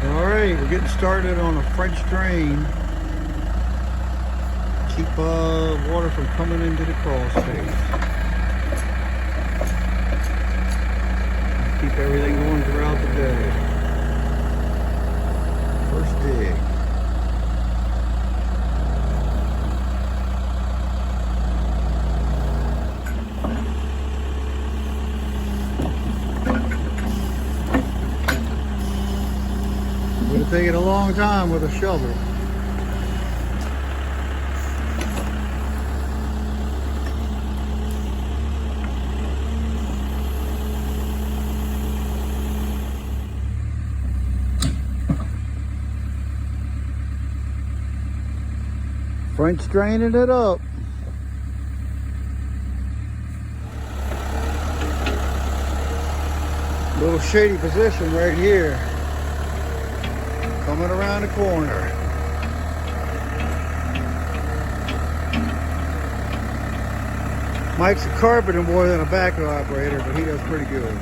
All right, we're getting started on a French drain. Keep water from coming into the crawl space. Keep everything going throughout the day. First dig. Would have taken a long time with a shovel. French draining it up. Little shady position right here. Coming around the corner. Mike's a carpenter more than a backhoe operator, but he does pretty good.